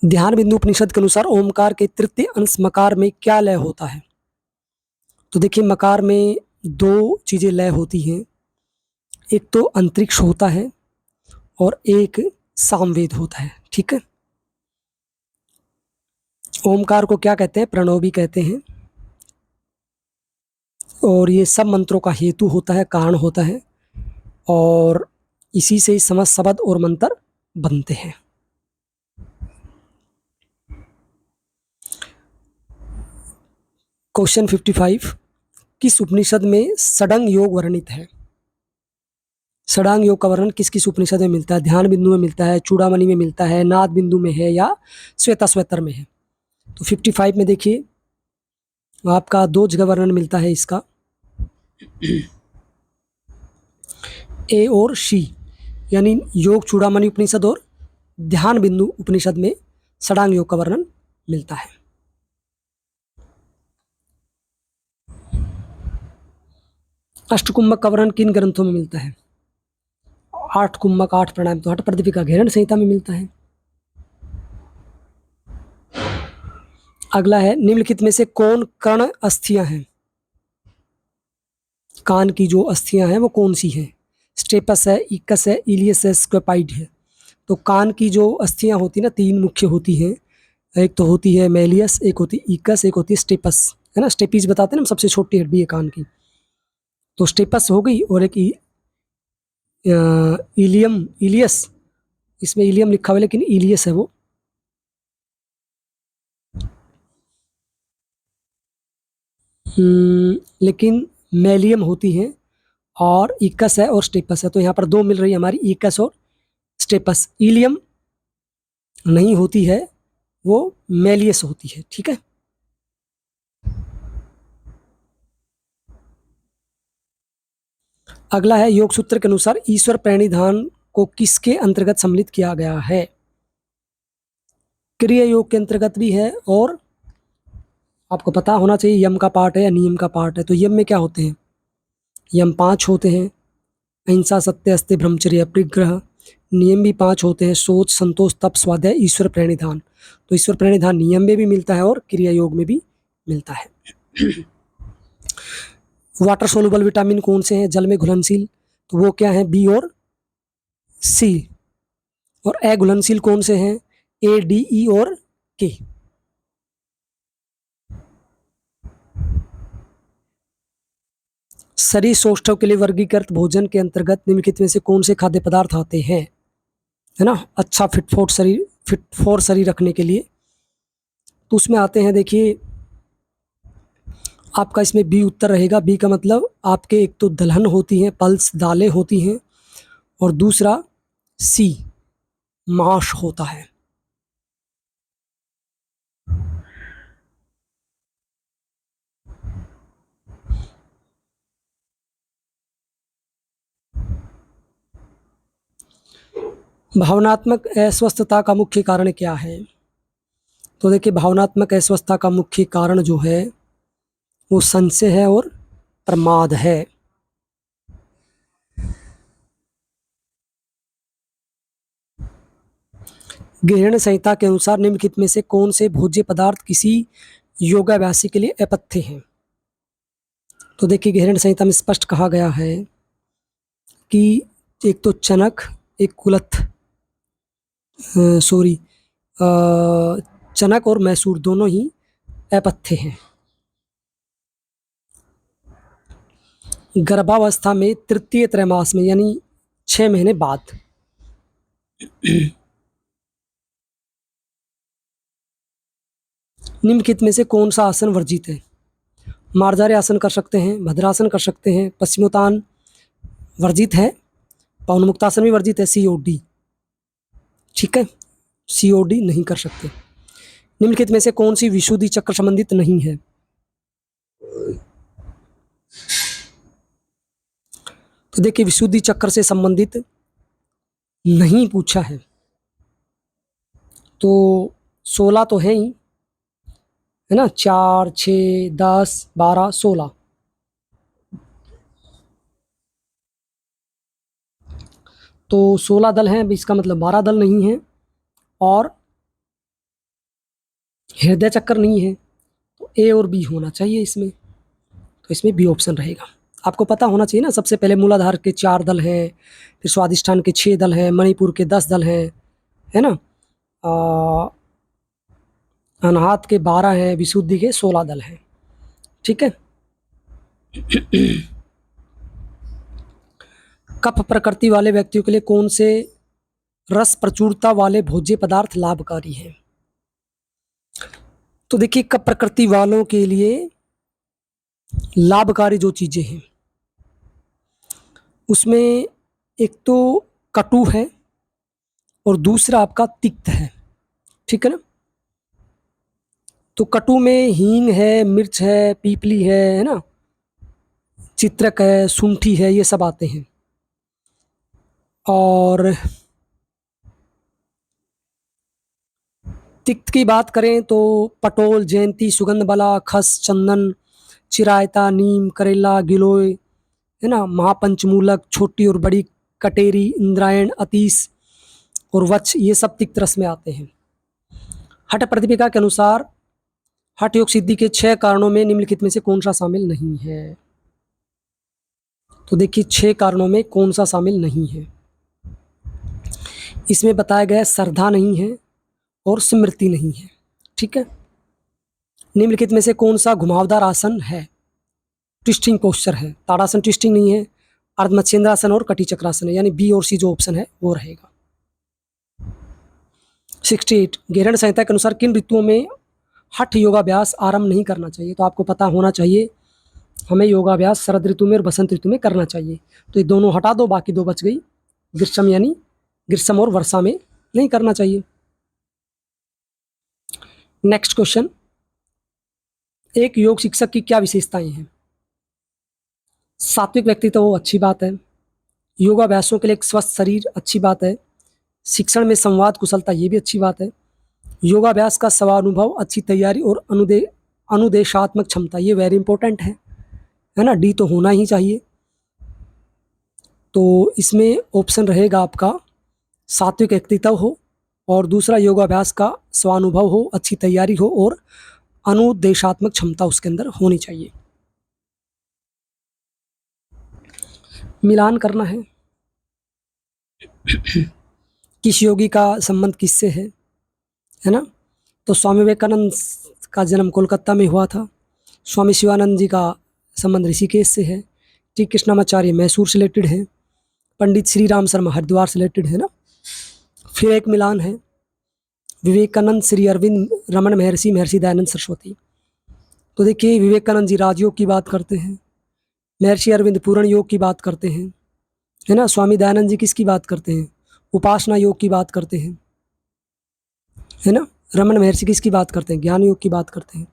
ध्यान बिंदु उपनिषद के अनुसार ओमकार के तृतीय अंश मकार में क्या लय होता है? तो देखिए मकार में 2 चीजें लय होती हैं, एक तो अंतरिक्ष होता है और एक सामवेद होता है। ठीक है, ओमकार को क्या कहते हैं? प्रणव भी कहते हैं, और ये सब मंत्रों का हेतु होता है, कारण होता है, और इसी से समस्त शब्द और मंत्र बनते हैं। क्वेश्चन 55, किस उपनिषद में षडंग योग वर्णित है? षडांग योग का वर्णन किस किस उपनिषद में मिलता है? ध्यान बिंदु में मिलता है, चूड़ामणि में मिलता है, नाद बिंदु में है, या श्वेताश्वतर में है? तो 55 में देखिए आपका 2 जगह वर्णन मिलता है इसका, ए और सी, यानी योग चूड़ामणि उपनिषद और ध्यान बिंदु उपनिषद में षडांग योग का वर्णन मिलता है। अष्टकुंभक का वर्णन किन ग्रंथों में मिलता है? 8 कुंभक 8 प्राणायाम तो हठ प्रदीपिका घेरण संहिता में मिलता है। अगला है, निम्नलिखित में से कौन कर्ण अस्थियां हैं? कान की जो अस्थियां हैं वो कौन सी हैं? स्टेपस है, इकस है, इलियस है, स्क्वेपाइड है। तो कान की जो अस्थियां होती है ना, 3 मुख्य होती हैं। एक तो होती है मेलियस, एक होती है इकस, एक होती है स्टेपस, है ना। स्टेपीज बताते हैं ना, सबसे छोटी हड्डी है कान की, तो स्टेपस हो गई, और एक इलियम, इलियस, इसमें इलियम लिखा हुआ है लेकिन इलियस है वो। लेकिन मेलियम होती है, और इकस है और स्टेपस है। तो यहाँ पर 2 मिल रही है हमारी, इकस और स्टेपस। इलियम नहीं होती है, वो मेलियस होती है। ठीक है, अगला है, योग सूत्र के अनुसार ईश्वर प्रणिधान को किसके अंतर्गत सम्मिलित किया गया है? क्रिया योग के अंतर्गत भी है, और आपको पता होना चाहिए यम का पार्ट है या नियम का पार्ट है। तो यम में क्या होते हैं? यम 5 होते हैं, अहिंसा, सत्य, अस्त्य, ब्रह्मचर्य, परिग्रह। नियम भी 5 होते हैं, सोच, संतोष, तप, स्वाध्याय, ईश्वर प्रणिधान। तो ईश्वर प्रणिधान नियम में भी मिलता है और क्रिया योग में भी मिलता है। वाटर सोलुबल विटामिन कौन से हैं जल में घुलनशील? तो वो क्या है, बी और सी। और अघुलनशील कौन से हैं? ए, डी, ई और के। शरीर सौष्ठव के लिए वर्गीकृत भोजन के अंतर्गत निम्नलिखित में से कौन से खाद्य पदार्थ आते हैं? है ना, अच्छा फिट फॉर शरीर रखने के लिए। तो उसमें आते हैं, देखिए आपका इसमें बी उत्तर रहेगा। बी का मतलब आपके एक तो दलहन होती हैं, पल्स दालें होती हैं, और दूसरा सी मांस होता है। भावनात्मक अस्वस्थता का मुख्य कारण क्या है? तो देखिए भावनात्मक अस्वस्थता का मुख्य कारण जो है वो संशय है और प्रमाद है। ग्रहण संहिता के अनुसार निम्नलिखित में से कौन से भोज्य पदार्थ किसी योगाभ्यासी के लिए अपथ्य हैं? तो देखिए ग्रहण संहिता में स्पष्ट कहा गया है कि एक तो चनक, एक कुलथ, चनक और मैसूर दोनों ही अपथ्य हैं। गर्भावस्था में तृतीय त्रैमास में यानी 6 महीने बाद निम्नलिखित में से कौन सा आसन वर्जित है? मार्जारी आसन कर सकते हैं, भद्रासन कर सकते हैं, पश्चिमोत्तान वर्जित है, पवनमुक्तासन भी वर्जित है, COD। ठीक है, COD नहीं कर सकते। निम्नलिखित में से कौन सी विशुद्धि चक्र संबंधित नहीं है? तो देखिए विशुद्धि चक्र से संबंधित नहीं पूछा है, तो 16 तो है ही, है ना, 4, 6, 10, 12, 16। तो 16 दल हैं, इसका मतलब 12 दल नहीं है, और हृदय चक्र नहीं है, तो ए और बी होना चाहिए इसमें। तो इसमें बी ऑप्शन रहेगा। आपको पता होना चाहिए ना, सबसे पहले मूलाधार के 4 दल हैं, फिर स्वादिष्ठान के 6 दल हैं, मणिपुर के 10 दल हैं, है ना, अनाहत के 12 हैं, विशुद्धि के 16 दल हैं। ठीक है। कफ प्रकृति वाले व्यक्तियों के लिए कौन से रस प्रचुरता वाले भोज्य पदार्थ लाभकारी हैं? तो देखिए कफ प्रकृति वालों के लिए लाभकारी जो चीजें हैं उसमें एक तो कटु है और दूसरा आपका तिक्त है। ठीक है ना। तो कटु में हींग है, मिर्च है, पीपली है ना, चित्रक है, सुंठी है, ये सब आते हैं। और तिक्त की बात करें तो पटोल, जयंती, सुगंधबला, खस, चंदन, चिरायता, नीम, करेला, गिलोय, है ना, महापंचमूलक, छोटी और बड़ी कटेरी, इंद्रायण, अतीस और वच्छ, ये सब तिक्त रस में आते हैं। हठ प्रतिपिका के अनुसार हठ योग सिद्धि के 6 कारणों में निम्नलिखित में से कौन सा शामिल नहीं है? तो देखिए 6 कारणों में कौन सा शामिल नहीं है? इसमें बताया गया श्रद्धा नहीं है और स्मृति नहीं है। ठीक है। निम्नलिखित में से कौन सा घुमावदार आसन है? ट्विस्टिंग पोस्चर है। ताड़ासन ट्विस्टिंग नहीं है, अर्धमत्स्येंद्रासन और कटी चक्रासन है, यानी बी और सी जो ऑप्शन है वो रहेगा। 68 ग्रहण संहिता के अनुसार किन ऋतुओं में हठ योगाभ्यास आरंभ नहीं करना चाहिए? तो आपको पता होना चाहिए हमें योगाभ्यास शरद ऋतु में और बसंत ऋतु में करना चाहिए। तो ये दोनों हटा दो, बाकी 2 बच गई। ग्रीष्म यानी ग्रीष्म और वर्षा में नहीं करना चाहिए। नेक्स्ट क्वेश्चन, एक योग शिक्षक की क्या विशेषताएं हैं? सात्विक व्यक्तित्व वो अच्छी बात है, योगाभ्यासों के लिए एक स्वस्थ शरीर अच्छी बात है, शिक्षण में संवाद कुशलता ये भी अच्छी बात है, योगाभ्यास का स्वानुभव, अच्छी तैयारी और अनुदेशात्मक क्षमता ये वेरी इंपॉर्टेंट है ना, डी तो होना ही चाहिए। तो इसमें ऑप्शन रहेगा आपका सात्विक व्यक्तित्व हो, और दूसरा योगाभ्यास का स्वानुभव हो, अच्छी तैयारी हो और अनुदेशात्मक क्षमता उसके अंदर होनी चाहिए। मिलान करना है। किस योगी का संबंध किससे है ना? तो स्वामी विवेकानंद का जन्म कोलकाता में हुआ था। स्वामी शिवानंद जी का संबंध ऋषिकेश से है। टी कृष्णामाचार्य मैसूर से रिलेटेड है। पंडित श्री राम शर्मा हरिद्वार से रिलेटेड है ना। फिर एक मिलान है विवेकानंद श्री अरविंद रमन महर्षि महर्षि दयानंद सरस्वती। तो देखिए विवेकानंद जी राजयोग की बात करते हैं, महर्षि अरविंद पूर्ण योग की बात करते हैं, है ना। स्वामी दयानंद जी किसकी बात करते हैं? उपासना योग की बात करते हैं, है ना। रमन महर्षि किसकी बात करते हैं? ज्ञान योग की बात करते हैं।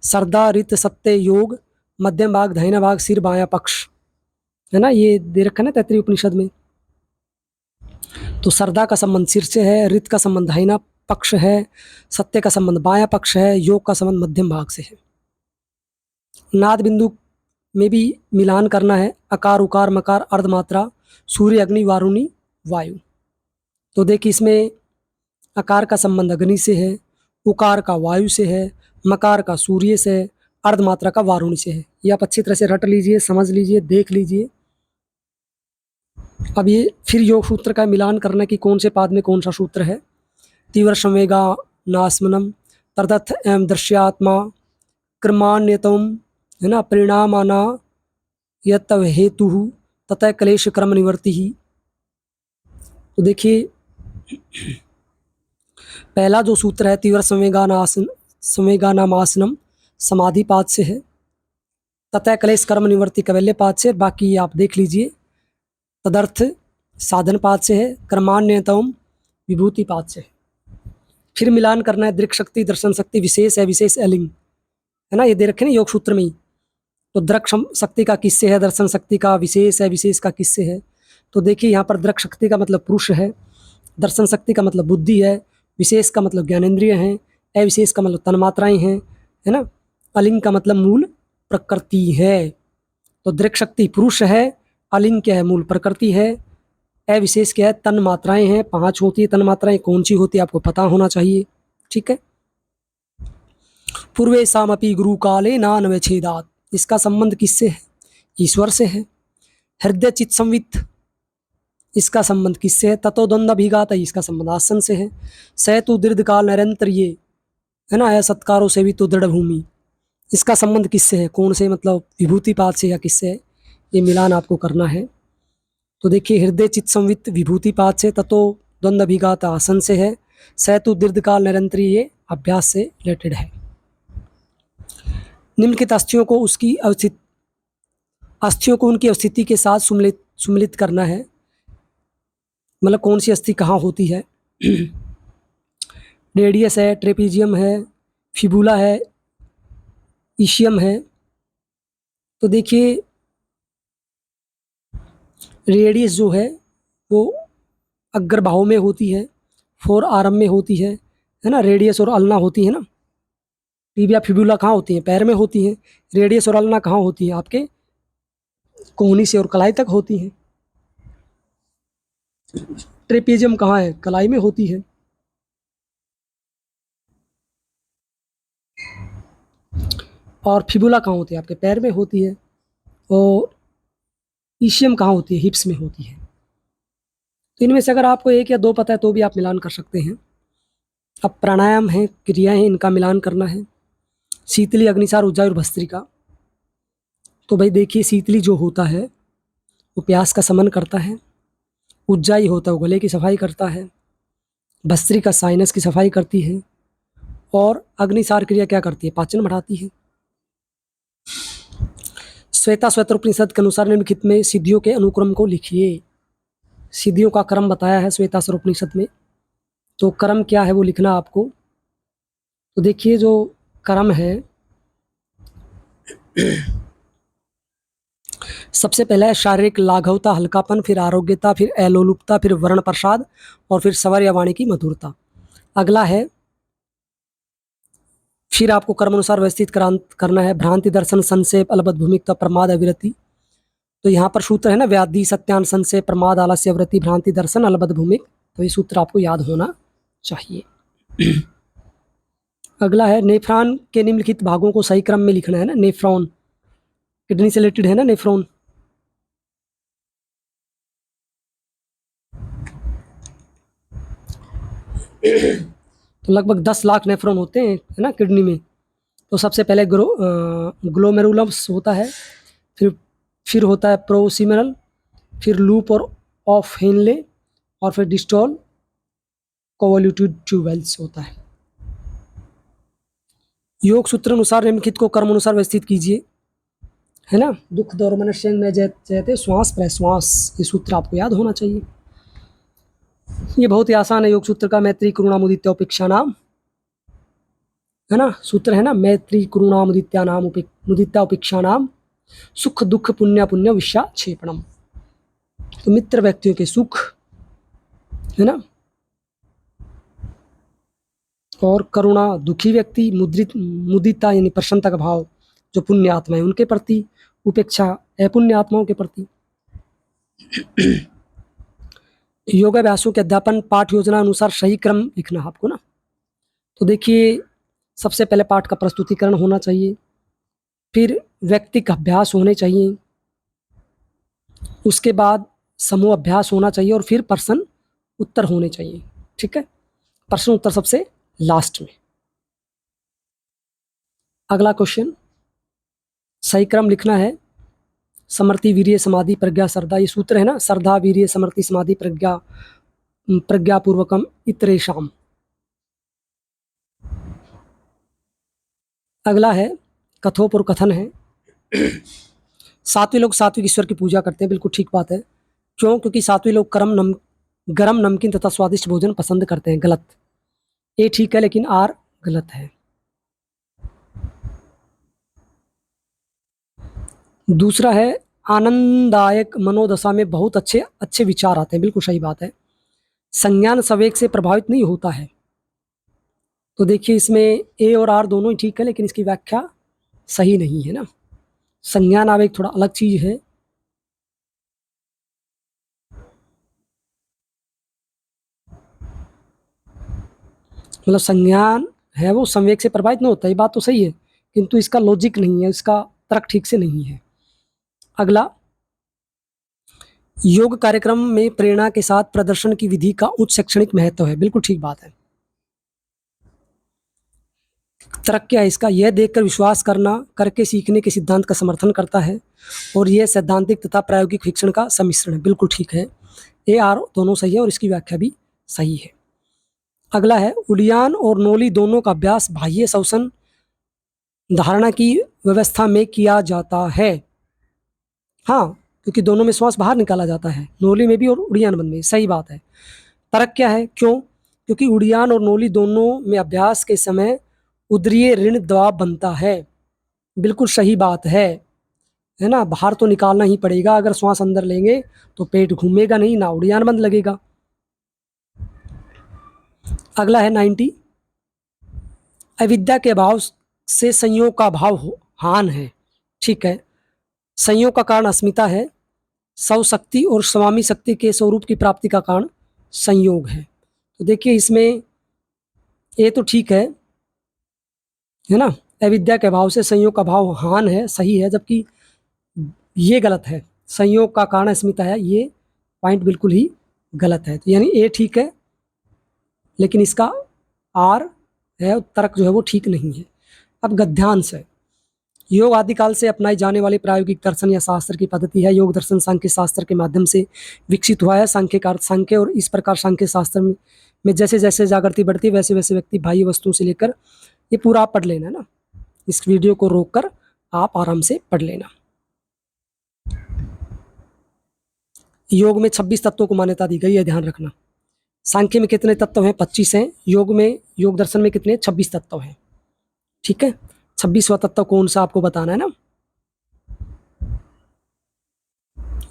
सरदा रित सत्य योग, मध्यम भाग दाहिना भाग सिर बायां पक्ष, है ना। ये दे रखा है ना तैत्तिरीय उपनिषद में। तो सरदा का संबंध सिर से है, रित का संबंध दाहिना पक्ष है, सत्य का संबंध बायां पक्ष है, योग का संबंध मध्यम भाग से है। नाद बिंदु में भी मिलान करना है। अकार उकार मकार अर्धमात्रा सूर्य अग्नि वारुणी वायु। तो देखिए इसमें अकार का संबंध अग्नि से है, उकार का वायु से है, मकार का सूर्य से है, अर्धमात्रा का वारुणी से है। ये आप अच्छी तरह से रट लीजिए, समझ लीजिए, देख लीजिए। अब ये फिर योग सूत्र का मिलान करने की कौन से पाद में कौन सा सूत्र है? तीव्र संवेगा नास्मनम तदर्थ एवं दृश्यात्मा क्रमान्यतम, है ना। परिणामाना यत्तव हेतु ततः क्लेश क्रम निवर्ति ही। तो देखिए पहला जो सूत्र है तीव्र संवेगानामासनम समाधि पाद से है, ततः क्लेश कर्म निवर्ति कैवल्य पाद से। बाकी आप देख लीजिए तदर्थ साधन पाद से है, क्रमान्यतम विभूति पाद से है। फिर मिलान करना है दृक् शक्ति दर्शन शक्ति विशेष है विशेष अलिंग, है ना। ये दे रखे ना योग सूत्र में ही। तो दृक् शक्ति का किससे है, दर्शन शक्ति का विशेष है, विशेष का किससे है? तो देखिए यहाँ पर दृक् शक्ति का मतलब पुरुष है, दर्शन शक्ति का मतलब बुद्धि है, विशेष का मतलब ज्ञानेंद्रिय हैं, अविशेष का मतलब तन्मात्राएं हैं, है ना। अलिंग का मतलब मूल प्रकृति है। तो दृक् शक्ति पुरुष है, अलिंग क्या है? मूल प्रकृति है, अविशेष क्या है? तन्मात्राएं हैं। 5 होती है तन्मात्राएं, कौन सी होती है आपको पता होना चाहिए, ठीक है। पूर्वेशामपि गुरु काले नान्वच्छेदात्, इसका संबंध किससे है? ईश्वर से है। हृदय चित्त संवित, इसका संबंध किससे है? ततो द्वंद्व अभिघात, इसका संबंध आसन से है। सैतु दीर्घ काल निरंतर, ये है ना। है सत्कारों से भी तो दृढ़ भूमि, इसका संबंध किससे है? कौन से मतलब विभूति पाद से या किससे है? ये मिलान आपको करना है। तो देखिए हृदय चित्त संवित विभूति पाद से, ततो द्वंद्व अभिघात आसन से है, सैतु दीर्घ काल निरंतर ये अभ्यास से रिलेटेड है। निम्नलिखित अस्थियों को उनकी अवस्थिति के साथ सुमिलित करना है। मतलब कौन सी अस्थि कहाँ होती है? रेडियस है, ट्रेपीजियम है, फिबुला है, इशियम है। तो देखिए रेडियस जो है वो अग्रबाहु में होती है, फोर आर्म में होती है ना। रेडियस और अल्ना होती है ना। टिबिया फिबुला कहाँ होती है? पैर में होती हैं। रेडियस और अल्ना कहाँ होती है? आपके कोहनी से और कलाई तक होती हैं। ट्रेपेजियम कहाँ है? कलाई में होती है। और फिबुला कहाँ होती है? आपके पैर में होती है। और ईशियम कहाँ होती है? हिप्स में होती है। तो इनमें से अगर आपको 1 या 2 पता है तो भी आप मिलान कर सकते हैं। अब प्राणायाम है, क्रियाएं हैं, इनका मिलान करना है। शीतली, अग्निसार, उज्जाई और भस्त्रिका। तो भाई देखिए शीतली जो होता है वो प्यास का शमन करता है, उज्जाई होता है वो गले की सफाई करता है, भस्त्रिका साइनस की सफाई करती है, और अग्निसार क्रिया क्या करती है? पाचन बढ़ाती है। श्वेता श्वेतोपनिषद के अनुसार निम्नलिखित में सिद्धियों के अनुक्रम को लिखिए। सिद्धियों का क्रम बताया है श्वेता श्वेतोपनिषद में। तो क्रम क्या है वो लिखना आपको। तो देखिए जो क्रम है सबसे पहला है शारीरिक लाघवता, हल्कापन, फिर आरोग्यता, फिर अलोलुपता, फिर वर्ण प्रसाद, और फिर स्वर या वाणी की मधुरता। अगला है फिर आपको कर्मानुसार व्यवस्थित करना है। भ्रांति, दर्शन, संक्षेप, अलबद्ध भूमिकता, प्रमाद, अविरति। तो यहाँ पर सूत्र है ना, व्याधि, सत्यान, संक्षेप, प्रमाद, आलस्य, अविरति, भ्रांति, दर्शन, अलबद्ध भूमिक। तो ये सूत्र आपको याद होना चाहिए। अगला है नेफ्रॉन के निम्नलिखित भागों को सही क्रम में लिखना है ना। नेफ्रॉन किडनी से रिलेटेड है ना नेफ्रॉन। तो लगभग 10 लाख नेफ्रॉन होते हैं है ना किडनी में। तो सबसे पहले ग्लोमेरुलस होता है, फिर होता है प्रोसिमेरल, फिर लूप और ऑफ हेनले, और फिर डिस्टॉल कोवोल्यूटेड ट्यूबेल्स होता है। योग सूत्र अनुसार निम्नलिखित को कर्म अनुसार व्यवस्थित कीजिए, है ना। दुख दौर मनुष्य में जयते श्वास प्रश्वास, ये सूत्र आपको याद होना चाहिए। ये बहुत ही आसान है योग सूत्र का। मैत्री करुणा मुदित्या उपेक्षा नाम, है ना, सूत्र है ना। मैत्री करुणा मुदित्या नाम मुदित्या उपेक्षा नाम सुख दुख पुण्य पुण्य विषाक्षेपणम। तो मित्र व्यक्तियों के सुख, है ना, और करुणा दुखी व्यक्ति, मुदिता यानी प्रसन्नता का भाव जो पुण्य आत्मा है उनके प्रति, उपेक्षा अपुण्य आत्माओं के प्रति। योगाभ्यासों के अध्यापन पाठ योजना अनुसार सही क्रम लिखना आपको ना। तो देखिए, सबसे पहले पाठ का प्रस्तुतिकरण होना चाहिए, फिर व्यक्तिगत अभ्यास होने चाहिए, उसके बाद समूह अभ्यास होना चाहिए, और फिर प्रश्न उत्तर होने चाहिए। ठीक है, प्रश्न उत्तर सबसे लास्ट में। अगला क्वेश्चन, सही क्रम लिखना है। समर्ति वीर्य समाधि प्रज्ञा श्रद्धा, ये सूत्र है ना। श्रद्धा वीर्य समर्ति समाधि प्रज्ञा प्रज्ञापूर्वकम इतरेशाम। अगला है कथोपकथन कथन है। सात्विक लोग सात्विक ईश्वर की पूजा करते हैं, बिल्कुल ठीक बात है। क्यों? क्योंकि सात्विक लोग गरम नमकीन तथा स्वादिष्ट भोजन पसंद करते हैं। गलत। ए ठीक है लेकिन आर गलत है। दूसरा है आनंददायक मनोदशा में बहुत अच्छे अच्छे विचार आते हैं, बिल्कुल सही बात है। संज्ञान संवेग से प्रभावित नहीं होता है। तो देखिए, इसमें ए और आर दोनों ही ठीक है, लेकिन इसकी व्याख्या सही नहीं है ना। संज्ञान आवेग थोड़ा अलग चीज है। मतलब संज्ञान है वो संवेग से प्रभावित नहीं होता, ये बात तो सही है, किंतु इसका लॉजिक नहीं है, इसका तर्क ठीक से नहीं है। अगला, योग कार्यक्रम में प्रेरणा के साथ प्रदर्शन की विधि का उच्च शैक्षणिक महत्व है, बिल्कुल ठीक बात है। तर्क क्या है इसका? यह देखकर विश्वास करना करके सीखने के सिद्धांत का समर्थन करता है, और यह सैद्धांतिक तथा प्रायोगिक शिक्षण का सम्मिश्रण है, बिल्कुल ठीक है। ए आर दोनों सही है और इसकी व्याख्या भी सही है। अगला है, उडियान और नोली दोनों का अभ्यास बाह्य श्वसन धारणा की व्यवस्था में किया जाता है। हाँ, क्योंकि दोनों में श्वास बाहर निकाला जाता है, नोली में भी और उडियान बंद में। सही बात है। तर्क क्या है? क्यों? क्योंकि उडियान और नोली दोनों में अभ्यास के समय उदरीय ऋण दबाव बनता है, बिल्कुल सही बात है ना। बाहर तो निकालना ही पड़ेगा, अगर श्वास अंदर लेंगे तो पेट घूमेगा नहीं, ना उडियान बंद लगेगा। अगला है 90, अविद्या के अभाव से संयोग का अभाव हान है। ठीक है, संयोग का कारण अस्मिता है, स्वशक्ति और स्वामी शक्ति के स्वरूप की प्राप्ति का कारण संयोग है। तो देखिए, इसमें ये तो ठीक है ना, अविद्या के अभाव से संयोग का भाव हान है, सही है, जबकि ये गलत है। संयोग का कारण अस्मिता है, ये पॉइंट बिल्कुल ही गलत है। तो यानी ए ठीक है, लेकिन इसका आर है तर्क जो है वो ठीक नहीं है। अब गद्यांश है। योग आदिकाल से अपनाई जाने वाली प्रायोगिक दर्शन या शास्त्र की पद्धति है। योग दर्शन सांख्य शास्त्र के माध्यम से विकसित हुआ है। सांख्य का अर्थ सांख्य, और इस प्रकार सांख्य शास्त्र में जैसे जैसे जागृति बढ़ती है वैसे वैसे व्यक्ति बाह्य वस्तुओं से लेकर, ये पूरा आप पढ़ लेना ना, इस वीडियो को रोककर आप आराम से पढ़ लेना। योग में 26 तत्वों को मान्यता दी गई है, ध्यान रखना। सांख्य में कितने तत्व हैं? 25 हैं। योग में, योग दर्शन में कितने? 26 तत्व हैं। ठीक है, 26वां तत्व कौन सा आपको बताना है ना।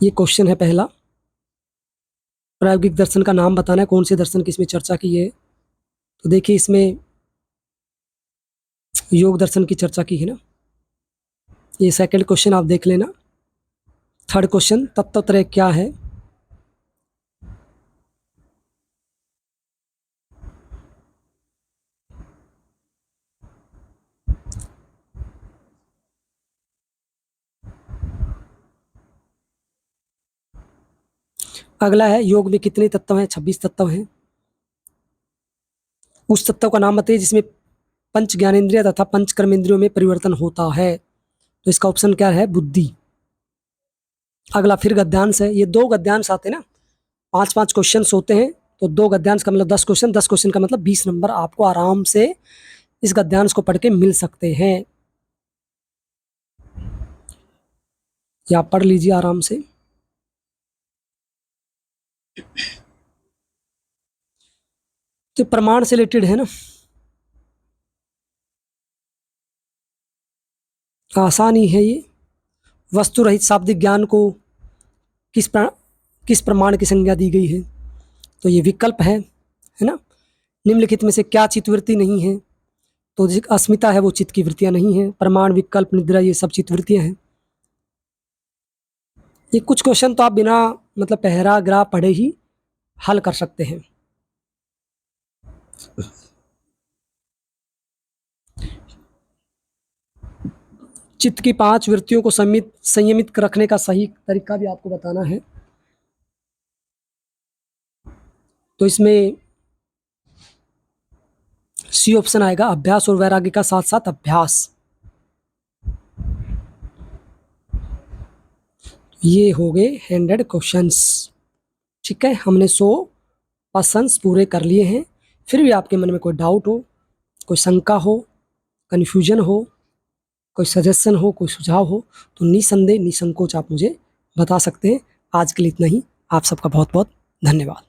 ये क्वेश्चन है पहला। प्रायोगिक दर्शन का नाम बताना है, कौन से दर्शन की इसमें चर्चा की है। तो देखिए, इसमें योग दर्शन की चर्चा की है ना। ये सेकंड क्वेश्चन आप देख लेना। थर्ड क्वेश्चन, तत्वत्रय क्या है? अगला है योग में कितने तत्व हैं? 26 तत्व हैं। उस तत्व का नाम बताइए जिसमें पंच ज्ञानेंद्रिय तथा पंच कर्मेंद्रियों में परिवर्तन होता है। तो इसका ऑप्शन क्या है? बुद्धि। अगला फिर गद्यांश है। ये 2 गद्यांश आते हैं ना, 5-5 क्वेश्चन होते हैं, तो 2 गद्यांश का मतलब 10 क्वेश्चन, 10 क्वेश्चन का मतलब 20 नंबर आपको आराम से इस गद्यांश को पढ़ के मिल सकते हैं। ये आप पढ़ लीजिए आराम से। तो प्रमाण से रिलेटेड है ना, आसान ही है ये। वस्तु रहित शाब्दिक ज्ञान को किस प्रमाण की संज्ञा दी गई है? तो ये विकल्प है ना। निम्नलिखित में से क्या चित्तवृत्ति नहीं है? तो जो अस्मिता है वो चित्त की वृत्तियां नहीं है। प्रमाण, विकल्प, निद्रा ये सब चित्तवृत्तियां हैं। ये कुछ क्वेश्चन तो आप बिना मतलब पैराग्राफ पढ़े ही हल कर सकते हैं। चित्त की 5 वृत्तियों को संयमित रखने का सही तरीका भी आपको बताना है। तो इसमें सी ऑप्शन आएगा, अभ्यास और वैराग्य का साथ साथ अभ्यास। ये हो गए 100 क्वेश्चंस। ठीक है, हमने 100 क्वेश्चंस पूरे कर लिए हैं। फिर भी आपके मन में कोई डाउट हो, कोई शंका हो, कन्फ्यूजन हो, कोई सजेशन हो, कोई सुझाव हो, तो निसंदेह निसंकोच आप मुझे बता सकते हैं। आज के लिए इतना ही। आप सबका बहुत बहुत धन्यवाद।